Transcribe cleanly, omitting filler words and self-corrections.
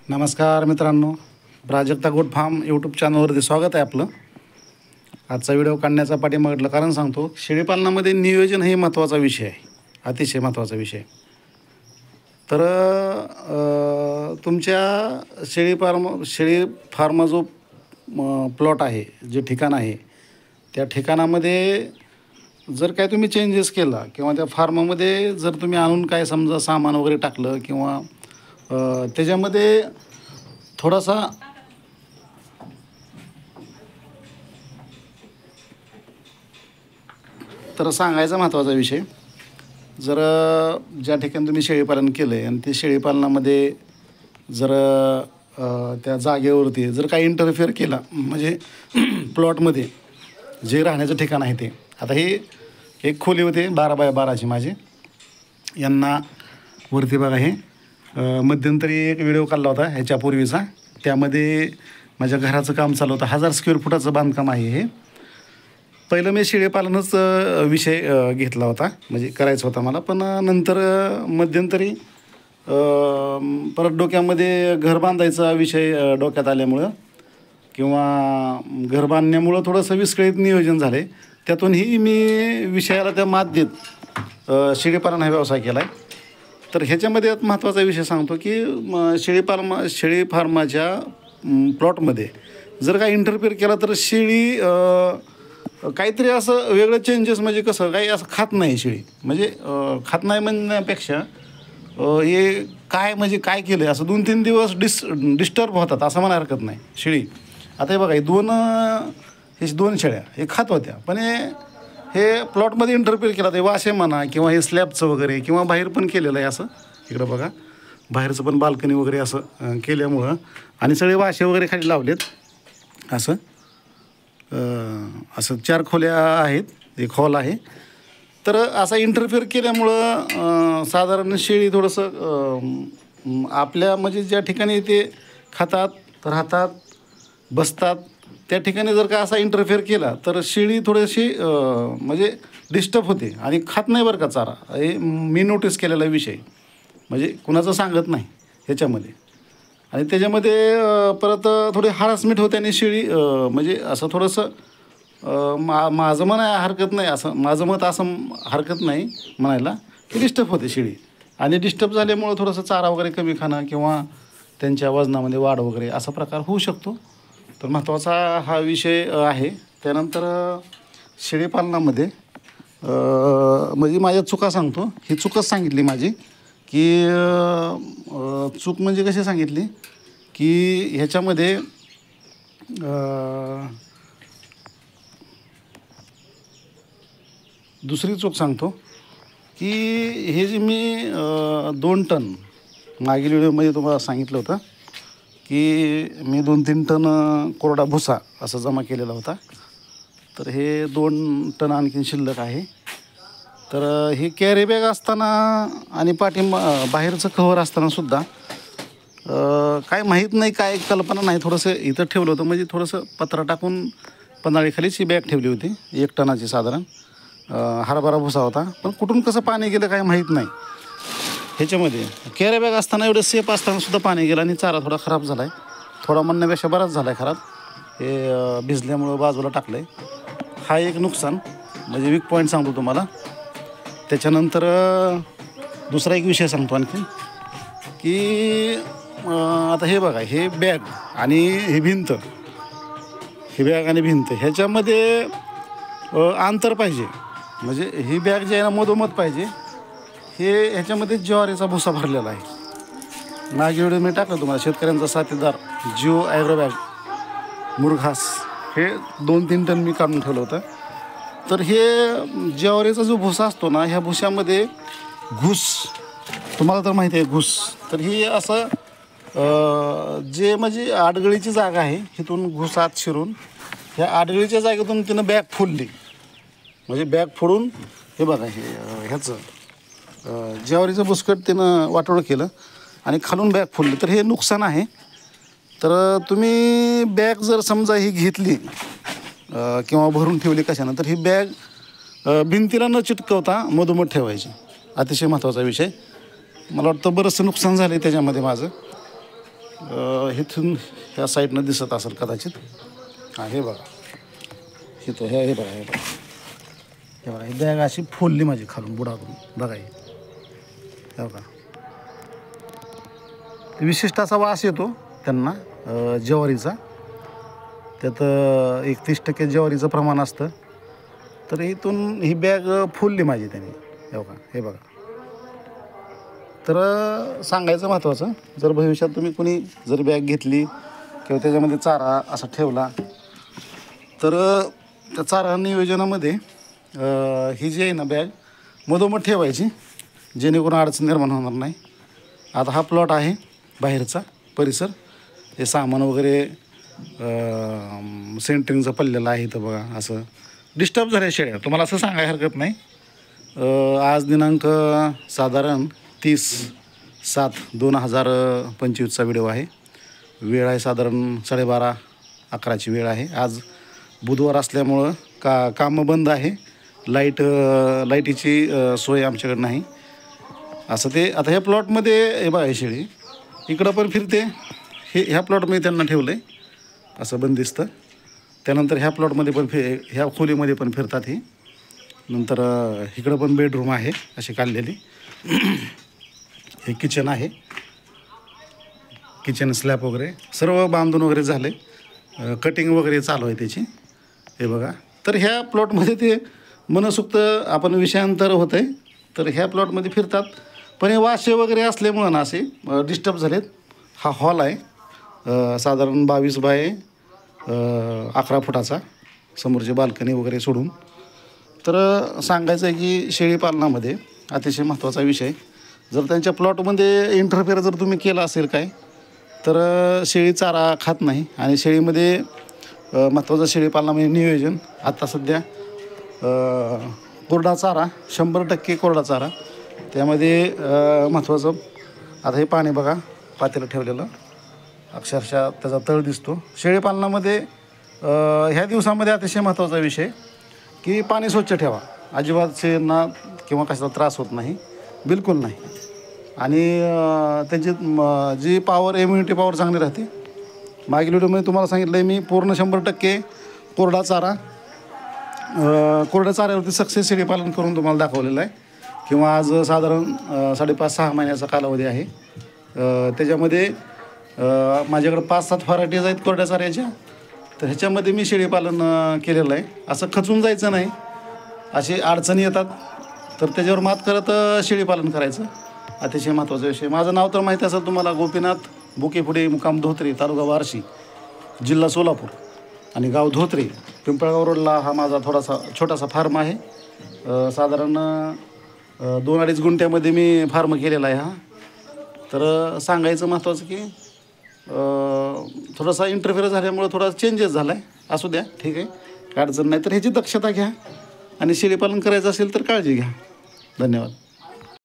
नमस्कार मित्रांनो, Prajakta goat farm YouTube चॅनलवरती स्वागत आहे आपलं. आजचा व्हिडिओ काढण्याचा पाठीमागलं कारण सांगतो. शेळीपालनामध्ये नियोजन हे महत्त्वाचा विषय आहे, अतिशय महत्त्वाचा विषय. तर तुमच्या शेळी फार्म जो प्लॉट आहे, जे ठिकाण आहे, त्या ठिकाणामध्ये जर काय तुम्ही चेंजेस केला किंवा त्या फार्मामध्ये जर तुम्ही आणून काय समजा सामान वगैरे टाकलं किंवा त्याच्यामध्ये थोडासा तर सांगायचा महत्त्वाचा विषय. जर ज्या ठिकाणी तुम्ही शेळीपालन केलं आहे आणि ते शेळीपालनामध्ये जर त्या जागेवरती जर काही इंटरफेअर केला, म्हणजे प्लॉटमध्ये जे राहण्याचं ठिकाण आहे ते, आता हे एक खोली होते 12x12ची माझी. यांना वरती बघा, हे मध्यंतरी एक व्हिडिओ काढला होता ह्याच्यापूर्वीचा. त्यामध्ये माझ्या घराचं काम चालू होतं. 1000 स्क्वेअर फुटाचं बांधकाम आहे हे. पहिलं मी शेळीपालनच विषय घेतला होता, म्हणजे करायचा होता मला. पण नंतर मध्यंतरी परत डोक्यामध्ये घर बांधायचा विषय डोक्यात आल्यामुळं किंवा घर बांधण्यामुळं थोडंसं विस्कळीत नियोजन झालं आहे. त्यातूनही मी विषयाला त्या मात देत शेळीपालन हा व्यवसाय केला आहे. तर ह्याच्यामध्ये महत्त्वाचा विषय सांगतो की शेळी फार्माच्या प्लॉटमध्ये जर काही इंटरफेअर केला तर शेळी काहीतरी असं वेगळं चेंजेस, म्हणजे कसं काही असं खात नाही शेळी, म्हणजे खात नाही म्हणण्यापेक्षा हे काय म्हणजे काय केलं आहे असं 2-3 दिवस डिस्टर्ब होतात असं म्हणायला हरकत नाही शेळी. आता हे बघा, हे दोन शेळ्या हे खात होत्या, पण हे प्लॉटमध्ये इंटरफेअर केला ते वाशे म्हणा किंवा हे स्लॅबचं वगैरे किंवा बाहेर पण केलेलं आहे. असं इकडं बघा, बाहेरचं पण बाल्कनी वगैरे असं केल्यामुळं आणि सगळे वाशे वगैरे खाली लावलेत. असं 4 खोल्या आहेत, एक हॉल आहे. तर असा इंटरफेअर केल्यामुळं साधारण शेळी थोडंसं आपल्या म्हणजे ज्या ठिकाणी ते खातात, राहतात, बसतात त्या ठिकाणी जर का असा इंटरफेअर केला तर शेळी थोडीशी म्हणजे डिस्टर्ब होते आणि खात नाही बरं का चारा. हे मी नोटीस केलेला विषय, म्हणजे कुणाचं सांगत नाही ह्याच्यामध्ये. आणि त्याच्यामध्ये परत थोडी हरासमेंट होते आणि शेळी म्हणजे असं थोडंसं माझं म्हणाय हरकत नाही, असं माझं मत असं हरकत नाही म्हणायला की डिस्टर्ब होते शेळी. आणि डिस्टर्ब झाल्यामुळं थोडंसं चारा वगैरे कमी खाणं किंवा त्यांच्या वजनामध्ये वाढ वगैरे असा प्रकार होऊ शकतो. तर महत्त्वाचा हा विषय आहे. त्यानंतर शेळीपालनामध्ये म्हणजे माझ्या चुका सांगतो. ही चूकच सांगितली माझी की चूक म्हणजे कशी सांगितली की ह्याच्यामध्ये दुसरी चूक सांगतो की हे जे मी 2 टन मागील व्हिडिओमध्ये तुम्हाला सांगितलं होतं की मी 2-3 टन कोरडा भुसा असं जमा केलेला होता. तर हे 2 टन आणखीन शिल्लक आहे. तर हे कॅरी बॅग असताना आणि बाहेरचं कव्हर असतानासुद्धा काय माहीत नाही, काय कल्पना नाही, थोडंसं इथं ठेवलं होतं, म्हणजे थोडंसं पत्रा टाकून पन्हाळीखालीच ही बॅग ठेवली होती 1 टनाची साधारण. हरभरा भुसा होता, पण कुठून कसं पाणी गेलं काय माहीत नाही. ह्याच्यामध्ये कॅरी बॅग असताना एवढं सेफ असतानासुद्धा पाणी गेलं आणि चारा थोडा खराब झाला आहे. थोडा म्हणण्यापेक्षा बराच झाला आहे खराब. हे भिजल्यामुळं बाजूला टाकलं आहे. हा एक नुकसान, म्हणजे वीक पॉईंट सांगतो तुम्हाला. त्याच्यानंतर दुसरा एक विषय सांगतो आणखी की आता हे बघा, हे बॅग आणि ही भिंत, ही बॅग आणि भिंत ह्याच्यामध्ये अंतर पाहिजे. म्हणजे ही बॅग जी आहे ना मधोमध पाहिजे. हे ह्याच्यामध्ये ज्वारीचा भुसा भरलेला आहे. मागे व्हिडिओ मी टाकलं तुम्हाला, शेतकऱ्यांचा साथीदार जिओ ॲग्रो बॅग मुरघास, हे 2-3 टन मी काढून ठेवलं होतं. तर हे ज्वारीचा जो भुसा असतो ना, ह्या भुशामध्ये घुस, तुम्हाला तर माहिती आहे घुस. तर ही असं जे म्हणजे आडगळीची जागा आहे, इथून घुस आत शिरून ह्या आडगळीच्या जागेतून तिनं बॅग फोडली. म्हणजे बॅग फोडून हे बघा, हे ह्याचं ज्वारीचं बुसकट तिनं वाटोळं केलं आणि खालून बॅग फोडली. तर हे नुकसान आहे. तर तुम्ही बॅग जर समजा ही घेतली किंवा भरून ठेवली कशानं, तर ही बॅग भिंतीला न चिटकवता मधोमध ठेवायची. अतिशय महत्त्वाचा विषय. मला वाटतं बरंचसं नुकसान झालं आहे त्याच्यामध्ये माझं. इथून ह्या साईडनं दिसत असेल कदाचित. हां हे बघा, इथं हे बघा, हे बघा, हे बघा, ही बॅग अशी फोडली माझी खालून बुडातून बघा. हे बघा, विशिष्ट असा वास येतो त्यांना ज्वारीचा. त्यात 31% ज्वारीचं प्रमाण असतं. तर इथून ही बॅग फुलली माझी त्याने. हे बघा, हे बघा. तर सांगायचं महत्त्वाचं, जर भविष्यात तुम्ही कोणी जर बॅग घेतली किंवा त्याच्यामध्ये चारा असा ठेवला तर त्या चारा नियोजनामध्ये ही जी आहे ना बॅग मधोमध ठेवायची, जेणेकरून अडचण निर्माण होणार नाही. आता हा प्लॉट आहे बाहेरचा परिसर, हे सामान वगैरे सेंटरिंगचं पडलेलं आहे इथं बघा. असं डिस्टर्ब झाल्या शेळ्या, तुम्हाला असं सांगायला हरकत नाही. आज दिनांक साधारण 30/7/2025चा व्हिडिओ आहे. वेळ आहे साधारण 12:30-11ची वेळ आहे. आज बुधवार असल्यामुळं कामं बंद आहे. लाईटीची सोय आमच्याकडे नाही. असं ते आता ह्या प्लॉटमध्ये हे बघा, शेळी इकडं पण फिरते. ह्या प्लॉटमध्ये त्यांना ठेवलं आहे असं बंदिस्त. त्यानंतर ह्या प्लॉटमध्ये पण ह्या खोलीमध्ये पण फिरतात ही. नंतर इकडं पण बेडरूम आहे अशी काढलेली. हे किचन आहे, किचन स्लॅब वगैरे सर्व बांधून वगैरे झाले. कटिंग वगैरे चालू आहे त्याची. हे बघा. तर ह्या प्लॉटमध्ये ते मनसोक्त आपण विषयांतर होतं आहे. तर ह्या प्लॉटमध्ये फिरतात. पण हे वाशे वगैरे असल्यामुळं ना असे डिस्टर्ब झालेत. हा हॉल आहे साधारण 22/11 फुटाचा, समोरची बाल्कनी वगैरे सोडून. तर सांगायचं आहे की शेळीपालनामध्ये अतिशय महत्त्वाचा विषय, जर त्यांच्या प्लॉटमध्ये इंटरफेअर जर तुम्ही केला असेल काय, तर शेळी चारा खात नाही. आणि शेळीमध्ये महत्त्वाचं शेळीपालनामध्ये नियोजन. आता सध्या कोरडा चारा 100% कोरडा चारा. त्यामध्ये महत्त्वाचं आता हे पाणी बघा पातेलं ठेवलेलं, अक्षरशः त्याचा तळ दिसतो. शेळीपालनामध्ये ह्या दिवसामध्ये अतिशय महत्त्वाचा विषय की पाणी स्वच्छ ठेवा. अजिबात शेळ्यांना किंवा कशाचा त्रास होत नाही, बिलकुल नाही. आणि त्यांची जी पॉवर, इम्युनिटी पॉवर चांगली राहते. मागील व्हिडिओमध्ये तुम्हाला सांगितलं आहे मी पूर्ण 100% कोरडा चारा, कोरड्या चाऱ्यावरती सक्सेस शेळीपालन करून तुम्हाला दाखवलेलं आहे. किंवा आज साधारण 5.5-6 महिन्याचा कालावधी आहे. त्याच्यामध्ये माझ्याकडं 5-7 व्हरायटीज आहेत कोरड्या चाऱ्याच्या. तर ह्याच्यामध्ये मी शेळीपालन केलेलं आहे. असं खचून जायचं नाही, अशी अडचणी येतात तर त्याच्यावर मात करत शेळीपालन करायचं, अतिशय महत्त्वाचा विषय. माझं नाव तर माहिती असेल तुम्हाला, गोपीनाथ बुकेपुढे, मुक्काम धोत्रे, तालुका बार्शी, जिल्हा सोलापूर आणि गाव धोत्रे, पिंपळगाव रोडला हा माझा छोटासा फार्म आहे. साधारण 2-2.5 गुंठ्यामध्ये मी फार्म केलेला आहे हा. तर सांगायचं महत्त्वाचं की थोडासा इंटरफेअर झाल्यामुळं थोडा चेंजेस झाला आहे. असू द्या, ठीक आहे, काय अडचण नाही. तर ह्याची दक्षता घ्या आणि शेळीपालन करायचं असेल तर काळजी घ्या. धन्यवाद.